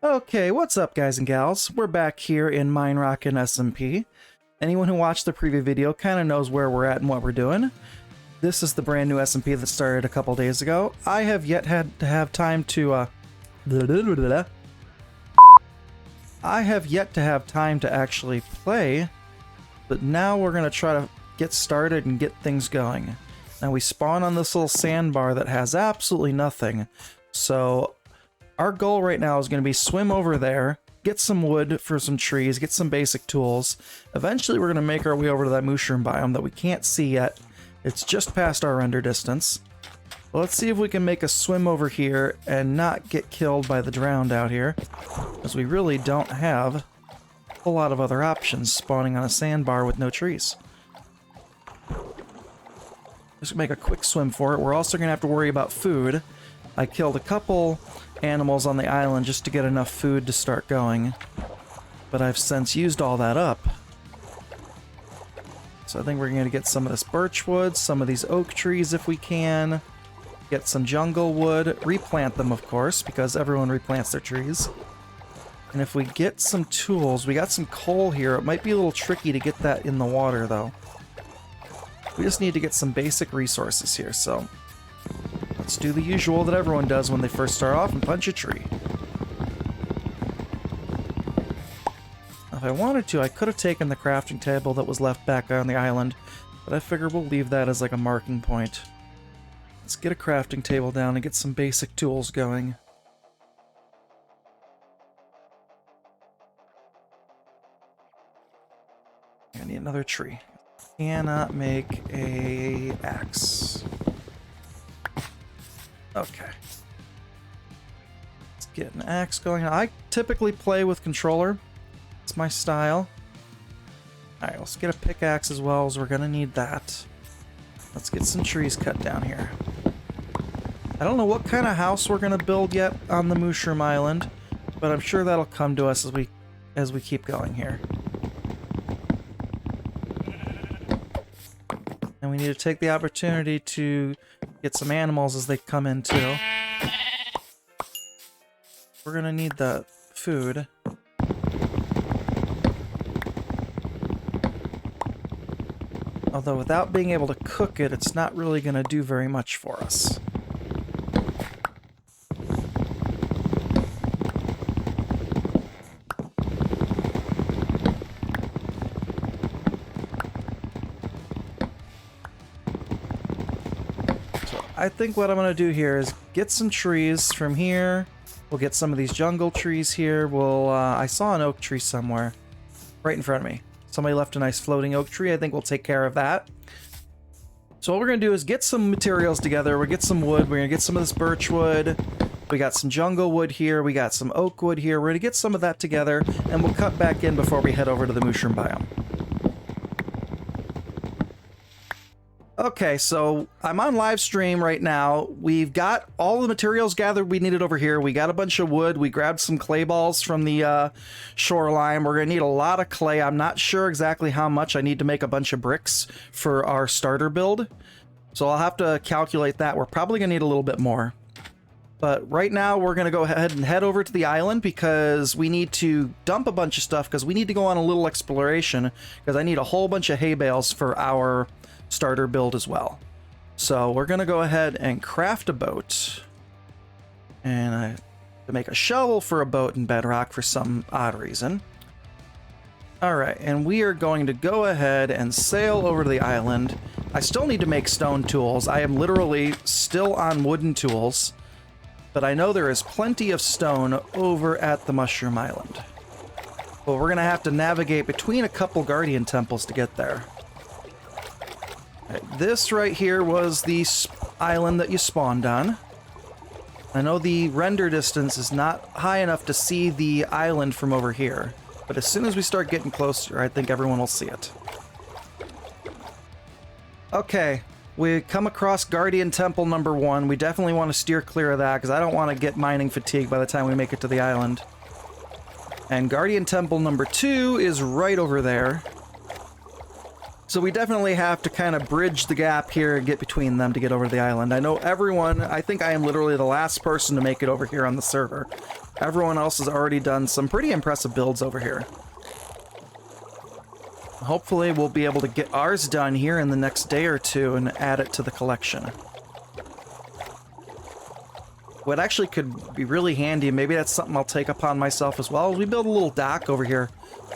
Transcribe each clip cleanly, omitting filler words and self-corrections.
Okay, what's up guys and gals? We're back here in Minerockin SMP. Anyone who watched the previous video kind of knows where we're at and what we're doing. This is the brand new SMP that started a couple days ago. I have yet had to have time to I have yet to have time to actually play, but now we're going to try to get started and get things going. Now we spawn on this little sandbar that has absolutely nothing, so our goal right now is going to be swim over there, get some wood for some trees, get some basic tools. Eventually we're going to make our way over to that Mooshroom biome that we can't see yet. It's just past our render distance. Well, let's see if we can make a swim over here and not get killed by the drowned out here, because we really don't have a lot of other options spawning on a sandbar with no trees. Just make a quick swim for it. We're also going to have to worry about food. I killed a couple animals on the island just to get enough food to start going, but I've since used all that up. So I think we're going to get some of this birch wood, some of these oak trees if we can, get some jungle wood, replant them of course, because everyone replants their trees. And if we get some tools, we got some coal here. It might be a little tricky to get that in the water though. We just need to get some basic resources here, so let's do the usual that everyone does when they first start off and punch a tree. If I wanted to, I could have taken the crafting table that was left back on the island, but I figure we'll leave that as like a marking point. Let's get a crafting table down and get some basic tools going. I need another tree. Cannot make a axe. Okay. Let's get an axe going. I typically play with controller. It's my style. Alright, let's get a pickaxe as well, as we're gonna need that. Let's get some trees cut down here. I don't know what kind of house we're gonna build yet on the Mooshroom Island, but I'm sure that'll come to us as we keep going here. And we need to take the opportunity to get some animals as they come in too. We're gonna need the food. Although without being able to cook it, it's not really gonna do very much for us. I think what I'm going to do here is get some trees from here. We'll get some of these jungle trees here. I saw an oak tree somewhere right in front of me. Somebody left a nice floating oak tree. I think we'll take care of that. So what we're going to do is get some materials together. We'll get some wood. We're going to get some of this birch wood. We got some jungle wood here. We got some oak wood here. We're going to get some of that together, and we'll cut back in before we head over to the Mooshroom biome. Okay, so I'm on live stream right now. We've got all the materials gathered we needed over here. We got a bunch of wood. We grabbed some clay balls from the shoreline. We're going to need a lot of clay. I'm not sure exactly how much I need to make a bunch of bricks for our starter build, so I'll have to calculate that. We're probably going to need a little bit more. But right now, we're going to go ahead and head over to the island because we need to dump a bunch of stuff because we need to go on a little exploration because I need a whole bunch of hay bales for our starter build as well. So we're gonna go ahead and craft a boat, and I have to make a shovel for a boat in bedrock for some odd reason. Alright, and we are going to go ahead and sail over to the island. I still need to make stone tools. I am literally still on wooden tools, but I know there is plenty of stone over at the Mushroom Island. But we're gonna have to navigate between a couple guardian temples to get there. This right here was the island that you spawned on. I know the render distance is not high enough to see the island from over here, but as soon as we start getting closer, I think everyone will see it. Okay, we come across Guardian Temple number 1. We definitely want to steer clear of that because I don't want to get mining fatigue by the time we make it to the island. And Guardian Temple number 2 is right over there. So we definitely have to kind of bridge the gap here and get between them to get over to the island. I know everyone, I think I am literally the last person to make it over here on the server. Everyone else has already done some pretty impressive builds over here. Hopefully we'll be able to get ours done here in the next day or two and add it to the collection. What actually could be really handy, and maybe that's something I'll take upon myself as well, is we build a little dock over here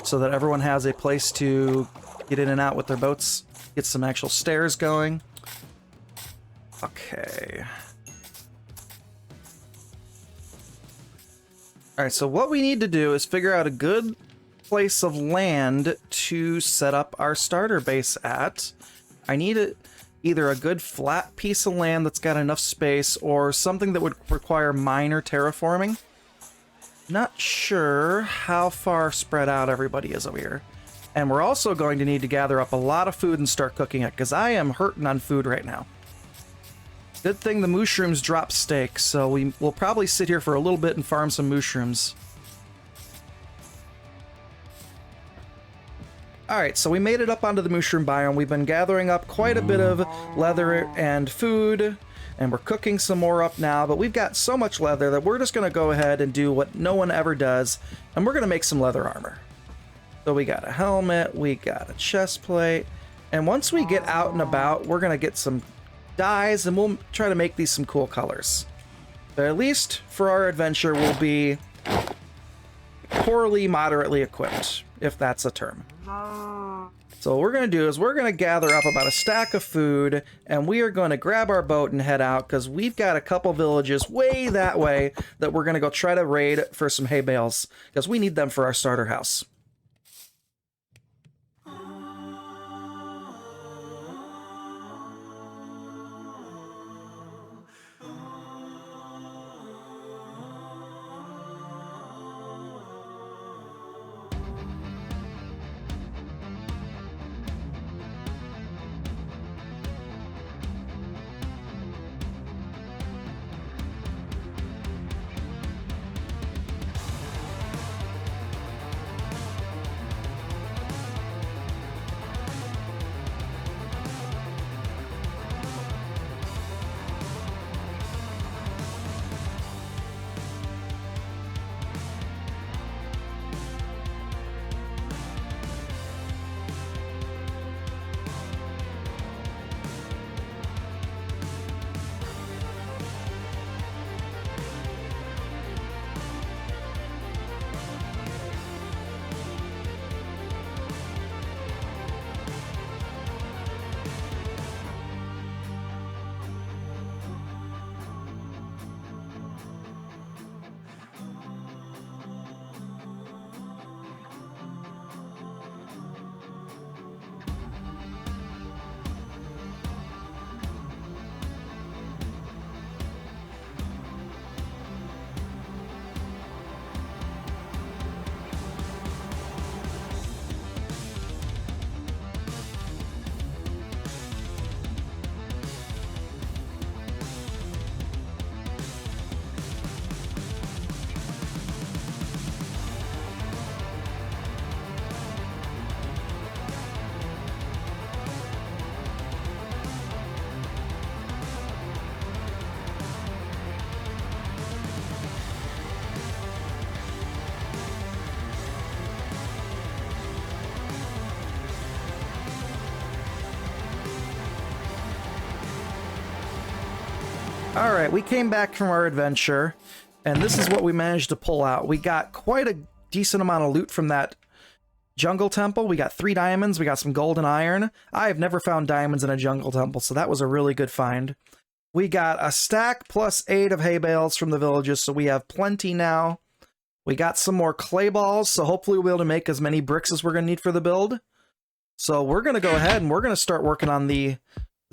so that everyone has a place to get in and out with their boats. Get some actual stairs going. Okay. Alright, so what we need to do is figure out a good place of land to set up our starter base at. I need either a good flat piece of land that's got enough space or something that would require minor terraforming. Not sure how far spread out everybody is over here. And we're also going to need to gather up a lot of food and start cooking it, because I am hurting on food right now. Good thing the mushrooms drop steak, so we'll probably sit here for a little bit and farm some mushrooms. Alright, so we made it up onto the mushroom biome. We've been gathering up quite a bit of leather and food, and we're cooking some more up now, but we've got so much leather that we're just going to go ahead and do what no one ever does, and we're going to make some leather armor. So we got a helmet, we got a chest plate, and once we get out and about, we're going to get some dyes, and we'll try to make these some cool colors. But at least for our adventure, we'll be poorly, moderately equipped, if that's a term. So what we're going to do is we're going to gather up about a stack of food, and we are going to grab our boat and head out, because we've got a couple villages way that way that we're going to go try to raid for some hay bales, because we need them for our starter house. Alright, we came back from our adventure, and this is what we managed to pull out. We got quite a decent amount of loot from that jungle temple. We got 3 diamonds, we got some gold and iron. I have never found diamonds in a jungle temple, so that was a really good find. We got a stack plus 8 of hay bales from the villages, so we have plenty now. We got some more clay balls, so hopefully we'll be able to make as many bricks as we're going to need for the build. So we're going to go ahead and we're going to start working on the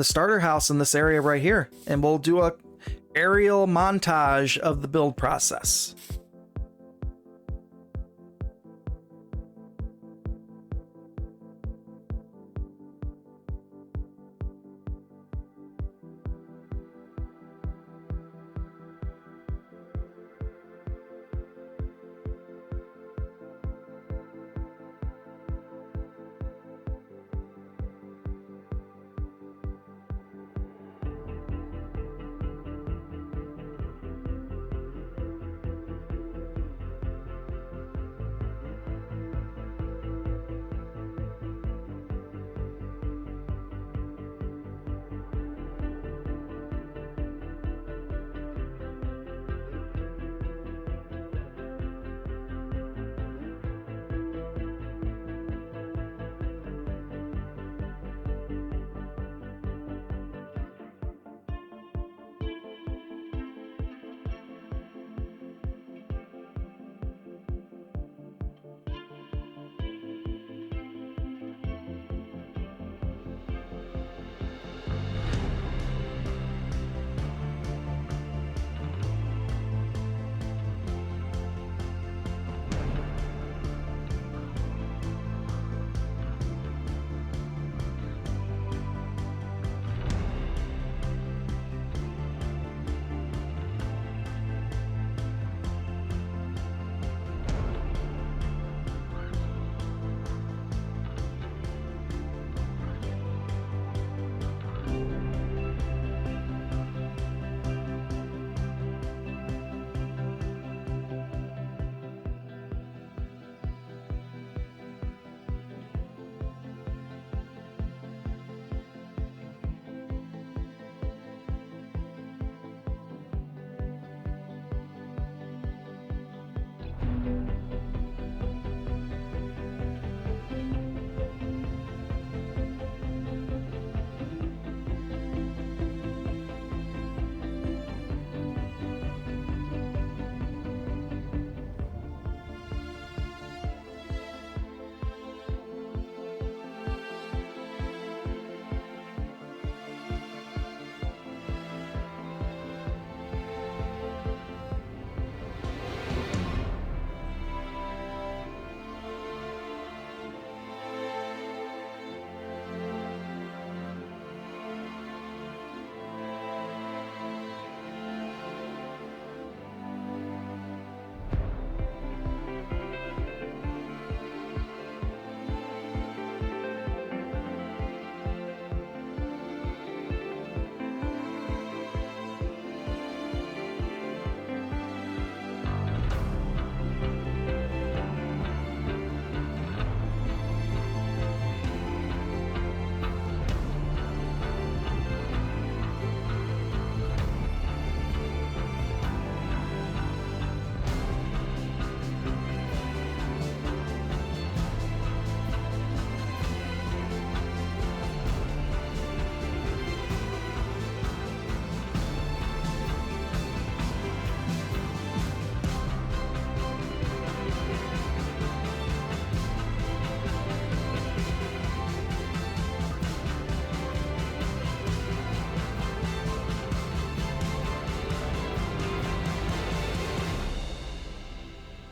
starter house in this area right here, and we'll do a aerial montage of the build process.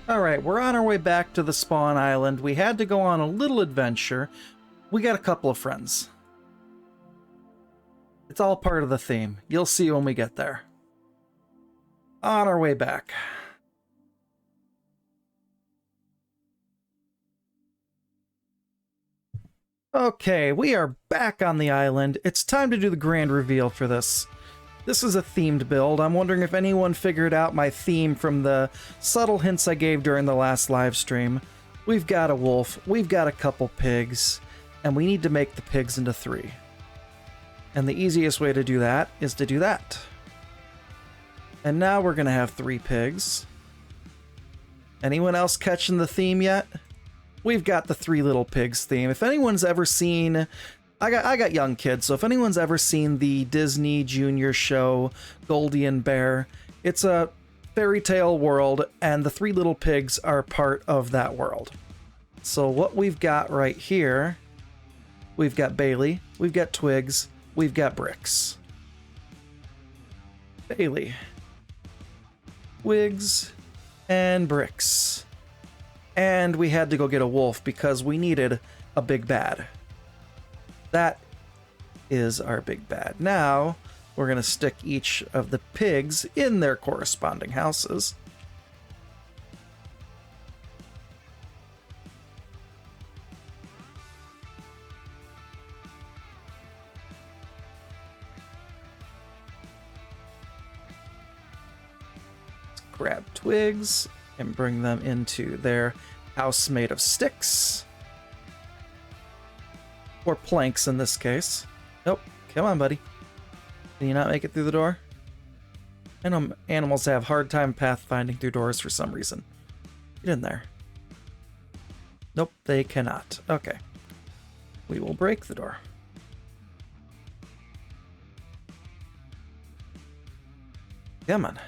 Alright, we're on our way back to the spawn island. We had to go on a little adventure. We got a couple of friends. It's all part of the theme. You'll see when we get there. On our way back. Okay, we are back on the island. It's time to do the grand reveal for this. This is a themed build. I'm wondering if anyone figured out my theme from the subtle hints I gave during the last live stream. We've got a wolf, we've got a couple pigs, and we need to make the pigs into 3. And the easiest way to do that is to do that. And now we're gonna have 3 pigs. Anyone else catching the theme yet? We've got the 3 little pigs theme. If anyone's ever seen, I got young kids, so if anyone's ever seen the Disney Junior show Goldie and Bear, it's a fairy tale world, and the 3 little pigs are part of that world. So what we've got right here, we've got Bailey, we've got Twigs, we've got Bricks. Bailey, Twigs, and Bricks. And we had to go get a wolf because we needed a big bad. That is our big bad. Now, we're going to stick each of the pigs in their corresponding houses. Let's grab twigs and bring them into their house made of sticks. Or planks in this case. Nope. Come on, buddy. Can you not make it through the door? I know animals have a hard time pathfinding through doors for some reason. Get in there. Nope, they cannot. Okay. We will break the door. Come on.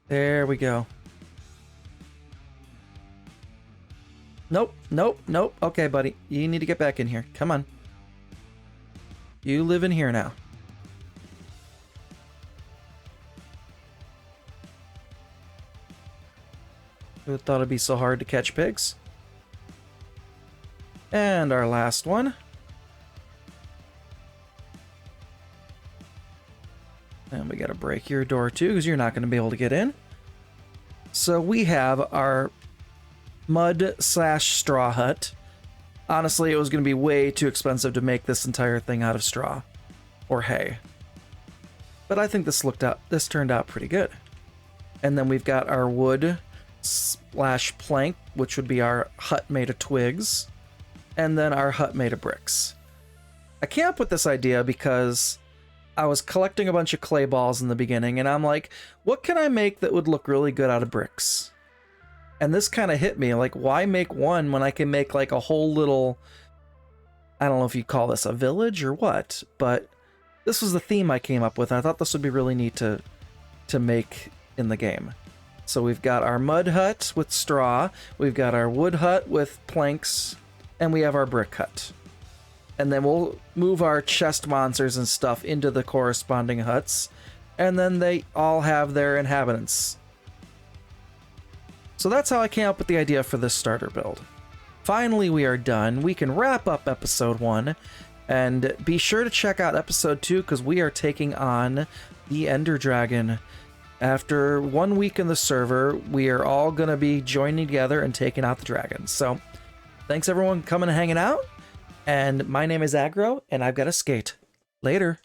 There we go. Nope, nope, nope. Okay, buddy. You need to get back in here. Come on. You live in here now. Who thought it'd be so hard to catch pigs? And our last one. And we gotta break your door too, because you're not gonna be able to get in. So we have our mud/straw hut. Honestly, it was going to be way too expensive to make this entire thing out of straw or hay. But I think this turned out pretty good. And then we've got our wood/plank, which would be our hut made of twigs, and then our hut made of bricks. I came up with this idea because I was collecting a bunch of clay balls in the beginning, and I'm like, what can I make that would look really good out of bricks? And this kind of hit me, like, why make one when I can make like a whole little, I don't know if you call this a village or what, but this was the theme I came up with. I thought this would be really neat to make in the game. So we've got our mud hut with straw, we've got our wood hut with planks, and we have our brick hut. And then we'll move our chest monsters and stuff into the corresponding huts, and then they all have their inhabitants. So that's how I came up with the idea for this starter build. Finally, we are done. We can wrap up episode 1, and be sure to check out episode 2 because we are taking on the Ender Dragon. After 1 week in the server, we are all going to be joining together and taking out the dragon. So thanks everyone for coming and hanging out, and my name is Aggro, and I've got to skate. Later.